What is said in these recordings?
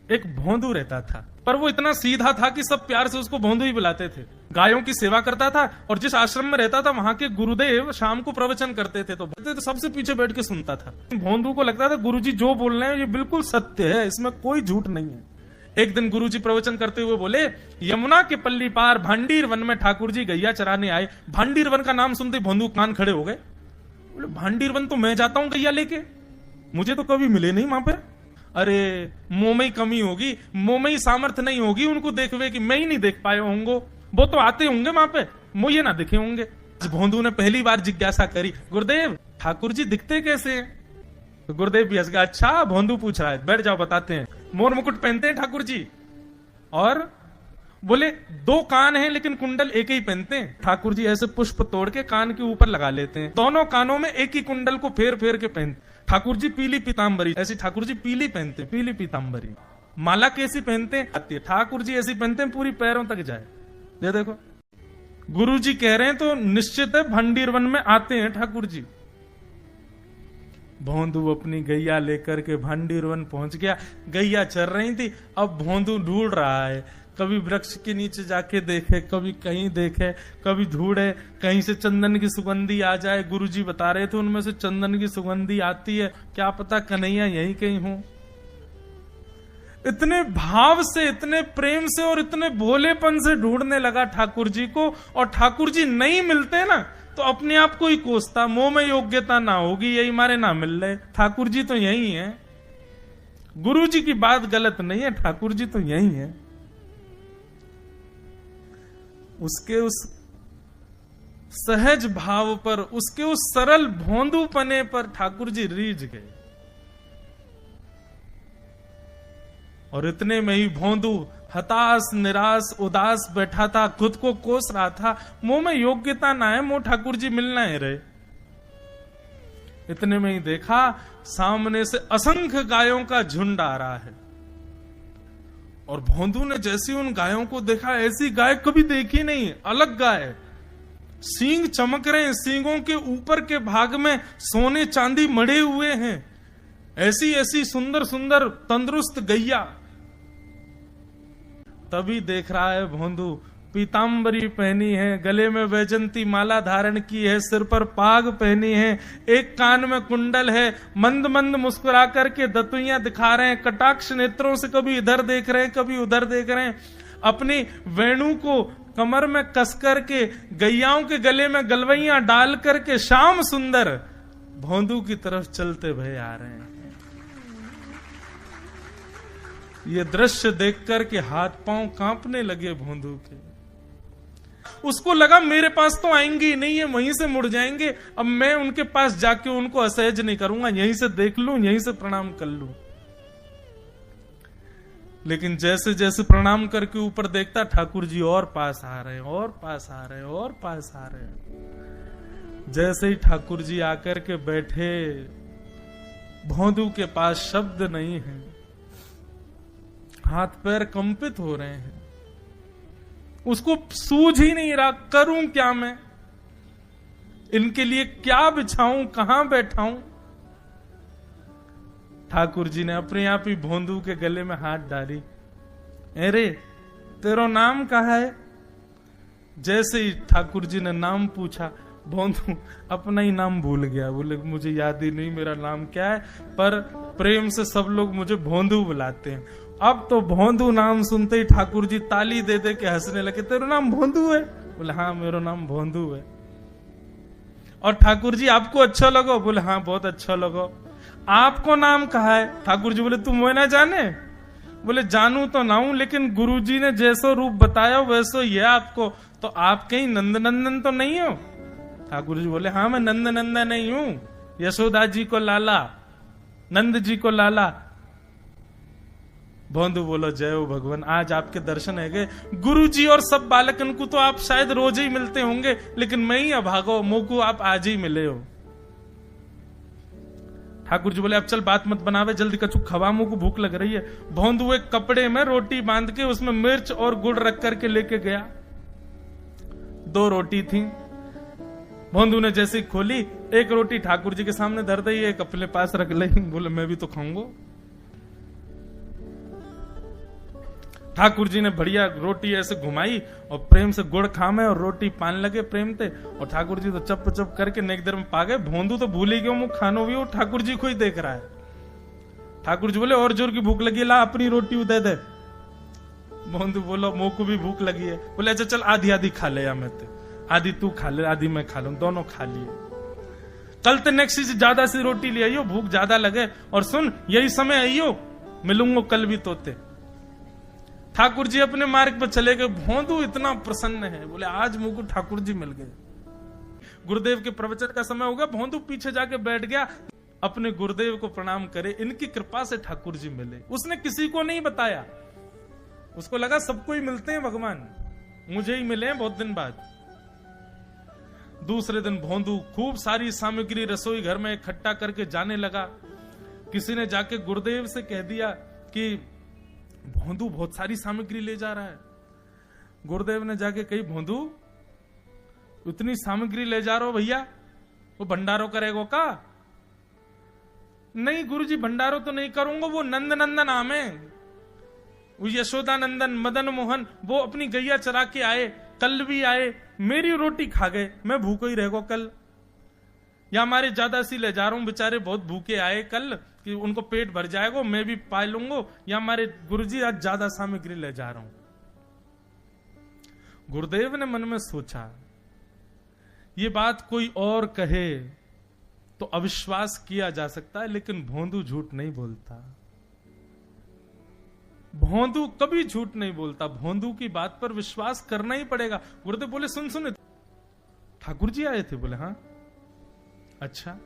एक भोंदू रहता था, पर वो इतना सीधा था कि सब प्यार से उसको भोंदू ही बुलाते थे। गायों की सेवा करता था और जिस आश्रम में रहता था वहां के गुरुदेव शाम को प्रवचन करते थे तो सबसे पीछे बैठ के सुनता था। भोंदू को लगता था गुरुजी जो बोल रहे हैं ये बिल्कुल सत्य है, इसमें कोई झूठ नहीं है। एक दिन गुरुजी प्रवचन करते हुए बोले, यमुना के पल्ली पार भांडीर वन में ठाकुर जी गैया चराने आए। भांडीर वन का नाम सुनते भोंदू कान खड़े हो गए। बोले भांडीर वन तो मैं जाता हूं गैया लेके, मुझे तो कभी मिले नहीं वहां पे। अरे मुंह में ही कमी होगी, मुंह में ही सामर्थ्य नहीं होगी उनको देखवे कि मैं ही नहीं देख पाए होंगे, वो तो आते होंगे वहां पे, मुझे ना दिखे होंगे। भोंदू ने पहली बार जिज्ञासा करी, गुरुदेव ठाकुर जी दिखते कैसे हैं? तो गुरुदेव भी हंस गया, अच्छा भोंदू पूछ रहा है, बैठ जाओ बताते हैं। मोर मुकुट पहनते हैं ठाकुर जी, और बोले 2 कान हैं लेकिन कुंडल एक ही पहनते हैं। ठाकुर जी ऐसे पुष्प तोड़ के कान के ऊपर लगा लेते हैं, दोनों कानों में एक ही कुंडल को फेर फेर के पहनते। ठाकुर जी पीली पीताम्बरी, ऐसी ठाकुर जी पीली पहनते, पीली पीताम्बरी। माला कैसी पहनते हैं? ठाकुर जी ऐसी पहनते हैं पूरी पैरों तक जाए। ये देखो गुरु जी कह रहे हैं तो निश्चित है भंडीर वन में आते हैं ठाकुर जी। भोंदू अपनी गैया लेकर के भांडीर वन पहुंच गया। गैया चर रही थी, अब भोंदू ढूंढ रहा है, कभी वृक्ष के नीचे जाके देखे, कभी कहीं देखे, कभी ढूंढे कहीं से चंदन की सुगंधी आ जाए। गुरुजी बता रहे थे उनमें से चंदन की सुगंधी आती है, क्या पता कन्हैया यहीं कहीं हो। इतने भाव से, इतने प्रेम से और इतने भोलेपन से ढूंढने लगा ठाकुर जी को, और ठाकुर जी नहीं मिलते ना तो अपने आप को ही कोसता, मुंह में योग्यता ना होगी यही मारे ना मिल रहे, ठाकुर जी तो यही है। गुरु जी की बात गलत नहीं है, ठाकुर जी तो यही है। उसके उस सहज भाव पर, उसके उस सरल भोंदूपने पर ठाकुर जी रीझ गए। और इतने में ही भोंदू हताश, निराश, उदास बैठा था, खुद को कोस रहा था, मुंह में योग्यता ना है, मुंह ठाकुर जी मिलना है रहे। इतने में ही देखा सामने से असंख्य गायों का झुंड आ रहा है, और भोंदू ने जैसे उन गायों को देखा, ऐसी गाय कभी देखी नहीं, अलग गाय, सींग चमक रहे हैं, सींगों के ऊपर के भाग में सोने चांदी मढ़े हुए हैं, ऐसी ऐसी सुंदर सुंदर तंदुरुस्त गैया। तभी देख रहा है भोंदू पीताम्बरी पहनी है, गले में वैजंती माला धारण की है, सिर पर पाग पहनी है, एक कान में कुंडल है, मंद मंद मुस्कुरा करके दतुइयां दिखा रहे हैं, कटाक्ष नेत्रों से कभी इधर देख रहे हैं कभी उधर देख रहे हैं, अपनी वेणु को कमर में कस करके गैयाओं के गले में गलवैया डाल करके श्याम सुंदर भोंदू की तरफ चलते भय आ रहे हैं। ये दृश्य देख करके हाथ पांव कांपने लगे भोंदू के। उसको लगा मेरे पास तो आएंगे ही नहीं है, वहीं से मुड़ जाएंगे, अब मैं उनके पास जाके उनको असहज नहीं करूंगा, यहीं से देख लूं, यहीं से प्रणाम कर लूं। लेकिन जैसे जैसे प्रणाम करके ऊपर देखता, ठाकुर जी और पास आ रहे हैं, और पास आ रहे हैं, और पास आ रहे हैं। जैसे ही ठाकुर जी आकर के बैठे, भोंदू के पास शब्द नहीं है, हाथ पैर कंपित हो रहे हैं, उसको सूझ ही नहीं रहा करूं क्या मैं, इनके लिए क्या बिछाऊं, कहां बैठाऊं। ठाकुर जी ने अपने आप ही भोंदू के गले में हाथ डाली, अरे तेरा नाम कहा है? जैसे ही ठाकुर जी ने नाम पूछा, भोंदू अपना ही नाम भूल गया, बोले मुझे याद ही नहीं मेरा नाम क्या है, पर प्रेम से सब लोग मुझे भोंदू बुलाते हैं। अब तो भोंदू नाम सुनते ही ठाकुर जी ताली दे दे के हंसने लगे, तेरा नाम भोंदू है? बोले हाँ मेरा नाम भोंदू है। और ठाकुर जी आपको अच्छा लगो? बोले हाँ बहुत अच्छा लगो। आपको नाम कहा है? ठाकुर जी बोले तुम वो ना जाने? बोले जानू तो ना हूं, लेकिन गुरु जी ने जैसो रूप बताया वैसो ये आपको, तो आप कहीं नंद नंदन तो नहीं हो? ठाकुर जी बोले हाँ मैं नंद नंदन नहीं हूं, यशोदा जी को लाला, नंद जी को लाला। भोंदू बोलो जय हो भगवान, आज आपके दर्शन है गए। गुरु जी और सब बालकन को तो आप शायद रोज ही मिलते होंगे, लेकिन मैं ही अभागो, मुंह को आप आज ही मिले हो। ठाकुर जी बोले अब चल बात मत बनावे, जल्दी कछु खवा, मुंह को भूख लग रही है। भोंदू एक कपड़े में रोटी बांध के उसमें मिर्च और गुड़ रख करके लेके गया। 2 रोटी थी। भोंदू ने जैसे खोली, एक रोटी ठाकुर जी के सामने धर दी, एक अपने पास रख ली। बोले मैं भी तो खाऊंगा। ठाकुर जी ने बढ़िया रोटी ऐसे घुमाई और प्रेम से गुड़ खामे और रोटी पान लगे प्रेम थे। और ठाकुर जी तो चप चप करके नेक देर में पा गए। भोंदू तो भूल ही गयो, मुंह खानो भी वो ठाकुर जी को ही देख रहा है। ठाकुर जी बोले और जोर की भूख लगी, ला अपनी रोटी दे दे। भोंदू बोलो मुंह को भी भूख लगी है। बोले अच्छा चल आधी आधी खा ले, या मैं आधी तू खा ले आधी मैं खा लूं, दोनों खा लिए। कल तो नेक्स्ट से ज्यादा सी रोटी ले आइयो, भूख ज्यादा लगे, और सुन यही समय आइयो, मिलूंगा कल भी तोते। ठाकुर जी अपने मार्ग पर चले गए। भोंदू इतना प्रसन्न है, बोले आज मुझको ठाकुर जी मिल गए। गुरुदेव के प्रवचन का समय हो गया, भोंदू पीछे जाके बैठ गया, अपने गुरुदेव को प्रणाम करे, इनकी कृपा से ठाकुर जी मिले। उसने किसी को नहीं बताया, उसको लगा सबको ही मिलते हैं भगवान, मुझे ही मिले हैं बहुत दिन बाद। दूसरे दिन भोंदू खूब सारी सामग्री रसोई घर में इकट्ठा करके जाने लगा। किसी ने जाके गुरुदेव से कह दिया कि भोंदू बहुत सारी सामग्री ले जा रहा है। गुरुदेव ने जाके कही, भोंदू इतनी सामग्री ले जा रहा हो भैया, वो भंडारो करेगो का? नहीं गुरुजी भंडारो तो नहीं करूंगा, वो नंद नंदन आम है, वो यशोदा नंदन मदन मोहन वो अपनी गैया चरा के आए, कल भी आए, मेरी रोटी खा गए, मैं भूखो ही रहेगो कल। या हमारे ज्यादा सी ले जा रहा हूं, बेचारे बहुत भूखे आए कल, कि उनको पेट भर जाएगा, मैं भी पा लूंगा, या हमारे गुरुजी आज ज्यादा सामग्री ले जा रहा हूं। गुरुदेव ने मन में सोचा ये बात कोई और कहे तो अविश्वास किया जा सकता है, लेकिन भोंदू झूठ नहीं बोलता। भोंदू कभी झूठ नहीं बोलता, भोंदू की बात पर विश्वास करना ही पड़ेगा। गुरुदेव बोले सुन सुन ठाकुर जी आए थे? बोले हाँ। अच्छा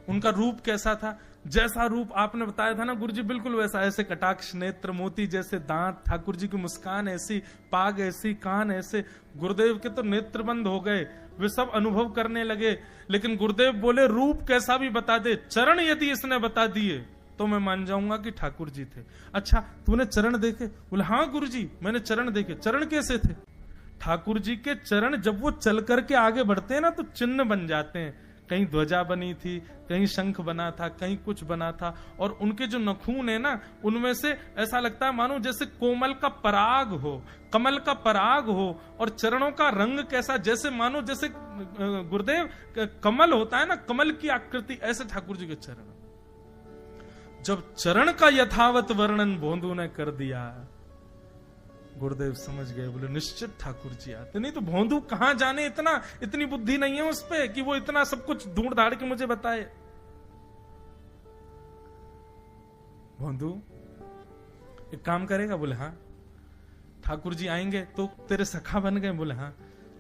उनका रूप कैसा था? जैसा रूप आपने बताया था ना गुरुजी, बिल्कुल वैसा, ऐसे कटाक्ष नेत्र, मोती जैसे दांत, ठाकुर जी की मुस्कान ऐसी, पाग ऐसी, कान ऐसे। गुरुदेव के तो नेत्र बंद हो गए, वे सब अनुभव करने लगे। लेकिन गुरुदेव बोले रूप कैसा भी बता दे, चरण यदि इसने बता दिए तो मैं मान जाऊंगा कि ठाकुर जी थे। अच्छा तूने चरण देखे? बोले हाँ गुरुजी मैंने चरण देखे। चरण कैसे थे? ठाकुर जी के चरण जब वो चल करके आगे बढ़ते हैं ना तो चिन्ह बन जाते हैं। कहीं ध्वजा बनी थी, कहीं शंख बना था, कहीं कुछ बना था। और उनके जो नखून है ना, उनमें से ऐसा लगता है मानो जैसे कोमल का पराग हो, कमल का पराग हो। और चरणों का रंग कैसा, जैसे मानो जैसे गुरुदेव कमल होता है ना, कमल की आकृति, ऐसे ठाकुर जी के चरण। जब चरण का यथावत वर्णन भोंदू ने कर दिया, गुरुदेव समझ गए, बोले निश्चित ठाकुर जी आते। नहीं तो भोंदू कहां जाने, इतनी बुद्धि नहीं है उस पे कि वो इतना सब कुछ ढूंढ धाड़ के मुझे बताए। भोंदू एक काम करेगा? बोले हाँ। ठाकुर जी आएंगे तो तेरे सखा बन गए? बोले हाँ।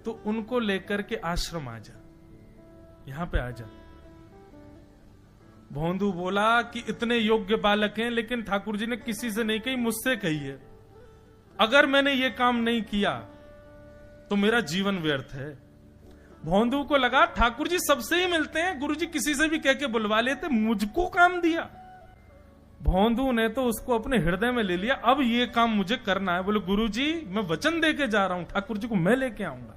तो उनको लेकर के आश्रम आ जा, यहां पे आ जा। भोंदू बोला कि इतने योग्य बालक हैं, लेकिन ठाकुर जी ने किसी से नहीं कही, मुझसे कही है। अगर मैंने ये काम नहीं किया तो मेरा जीवन व्यर्थ है। भोंदू को लगा ठाकुर जी सबसे ही मिलते हैं, गुरुजी किसी से भी कह के बुलवा लेते, मुझको काम दिया। भोंदू ने तो उसको अपने हृदय में ले लिया, अब ये काम मुझे करना है। बोले गुरुजी मैं वचन दे के जा रहा हूं, ठाकुर जी को मैं लेके आऊंगा।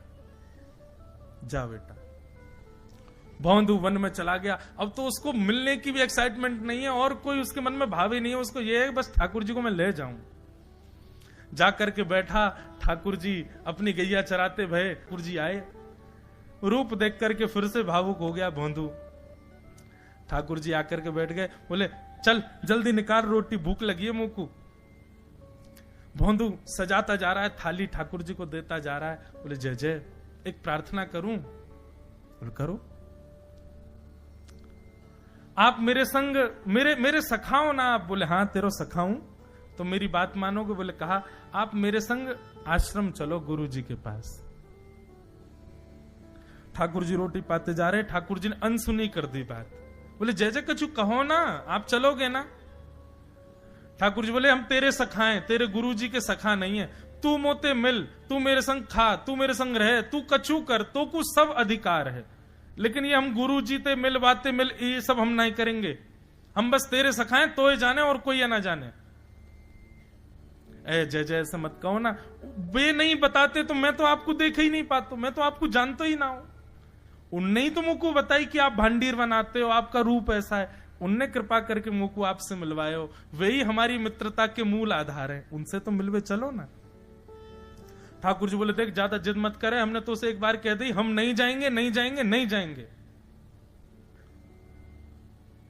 जा बेटा। भोंदू वन में चला गया। अब तो उसको मिलने की भी एक्साइटमेंट नहीं है और कोई उसके मन में भाव ही नहीं है, उसको ये है बस ठाकुर जी को मैं ले जाऊं। जाकर के बैठा, ठाकुर जी अपनी गैया चराते भये, ठाकुर जी आए, रूप देख करके फिर से भावुक हो गया भोंदू। ठाकुर जी आकर के बैठ गए, बोले चल जल्दी निकाल रोटी, भूख लगी है मुंह को। भोंदू सजाता जा रहा है थाली, ठाकुर जी को देता जा रहा है। बोले जय जय एक प्रार्थना करूं? बोले करो। आप मेरे संग मेरे सखाओ ना आप? बोले हाँ तेरो सखाऊं तो मेरी बात मानोगे? बोले कहा आप मेरे संग आश्रम चलो गुरु जी के पास। ठाकुर जी रोटी पाते जा रहे, ठाकुर जी ने अनसुनी कर दी बात। बोले जय जय कछु कहो ना, आप चलोगे ना? ठाकुर जी बोले हम तेरे सखा हैं, तेरे गुरु जी के सखा नहीं है। तू मोते मिल, तू मेरे संग खा, तू मेरे संग रहे, तू कछु कर, तो कुछ सब अधिकार है, लेकिन ये हम गुरु जी ते मिल बातें मिल ये सब हम नहीं करेंगे। हम बस तेरे सखाएं तो ही जाने और कोई ना जाने। ए जय जय ऐसे मत कहो ना, वे नहीं बताते तो मैं तो आपको देख ही नहीं पाता, मैं तो आपको जानता ही ना हूं। उनने ही तो मुझको बताई कि आप भांडीर बनाते हो, आपका रूप ऐसा है। उनने कृपा करके मुंह को आपसे मिलवाए हो, वही हमारी मित्रता के मूल आधार है, उनसे तो मिलवे चलो ना। ठाकुर जी बोले देख ज्यादा जिद मत करे, हमने तो उसे एक बार कह दी हम नहीं जाएंगे नहीं जाएंगे नहीं जाएंगे।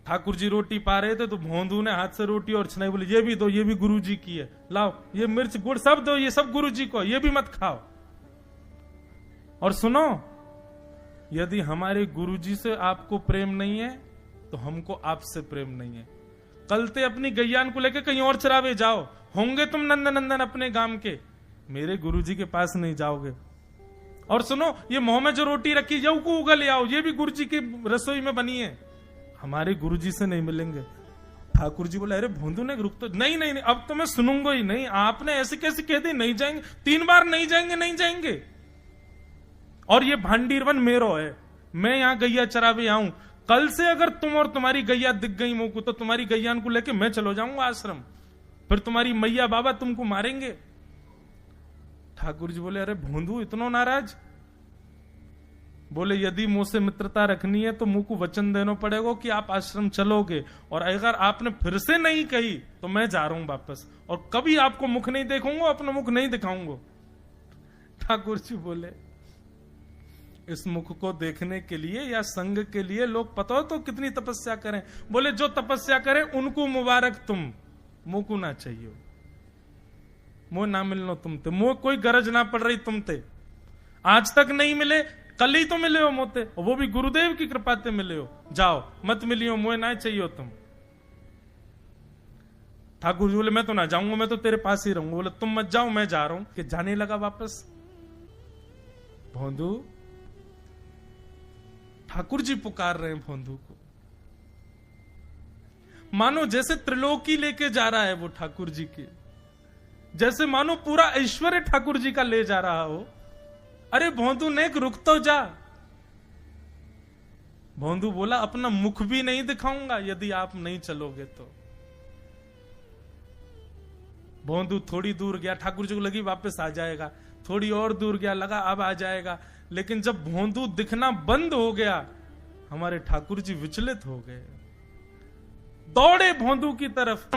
ठाकुर जी रोटी पा रहे थे तो भोंदू ने हाथ से रोटी और छनाई, बोले ये भी दो, ये भी गुरु जी की है, लाओ ये मिर्च गुड़ सब दो, ये सब गुरु जी को, ये भी मत खाओ। और सुनो, यदि हमारे गुरु जी से आपको प्रेम नहीं है तो हमको आपसे प्रेम नहीं है। कल ते अपनी गैयान को लेकर कहीं और चरावे जाओ, होंगे तुम नंदन अपने गांव के, मेरे गुरुजी के पास नहीं जाओगे। और सुनो, ये मुंह में जो रोटी रखी जाओ को उगल आओ, ये भी गुरुजी की रसोई में बनी है, हमारे गुरुजी से नहीं मिलेंगे। ठाकुर जी बोले अरे भोंदू ने रुक तो, नहीं नहीं नहीं अब तो मैं सुनूंगा ही नहीं, आपने ऐसे कैसे कह दी नहीं जाएंगे, 3 बार नहीं जाएंगे नहीं जाएंगे। और ये भांडीरवन मेरो है, मैं यहां गैया चरावे आऊं, कल से अगर तुम और तुम्हारी गैया दिख गई मुंह को तो तुम्हारी गैयान को लेके मैं चलो जाऊंगा आश्रम, फिर तुम्हारी मैया बाबा तुमको मारेंगे। ठाकुर जी बोले अरे भोंदू इतना नाराज? बोले यदि मुंह से मित्रता रखनी है तो मुंह को वचन देना पड़ेगा कि आप आश्रम चलोगे, और अगर आपने फिर से नहीं कही तो मैं जा रहा हूं वापस, और कभी आपको मुख नहीं देखूंगा, अपना मुख नहीं दिखाऊंगा। ठाकुर जी बोले इस मुख को देखने के लिए या संग के लिए लोग पता हो तो कितनी तपस्या करें। बोले जो तपस्या करें उनको मुबारक, तुम मुंह को ना चाहिए, मुंह ना मिलनो तुमते, मुंह कोई गरज ना पड़ रही तुमते, आज तक नहीं मिले, कल ही तो मिले हो मोते, वो भी गुरुदेव की कृपा से मिले हो, जाओ मत मिलियो, मुंह ना चाहिए तुम। ठाकुर जी बोले मैं तो ना जाऊंगा, मैं तो तेरे पास ही रहूंगा। बोले तुम मत जाओ, मैं जा रहा हूं। कि जाने लगा वापस। भोंदू, ठाकुर जी पुकार रहे हैं भोंदू को, मानो जैसे त्रिलोकी लेके जा रहा है वो ठाकुर जी के, जैसे मानो पूरा ऐश्वर्य ठाकुर जी का ले जा रहा हो। अरे भोंदू ने रुक तो जा। भोंदू बोला अपना मुख भी नहीं दिखाऊंगा यदि आप नहीं चलोगे तो। भोंदू थोड़ी दूर गया, ठाकुर जी को लगी वापस आ जाएगा, थोड़ी और दूर गया, लगा अब आ जाएगा, लेकिन जब भोंदू दिखना बंद हो गया हमारे ठाकुर जी विचलित हो गए, दौड़े भोंदू की तरफ।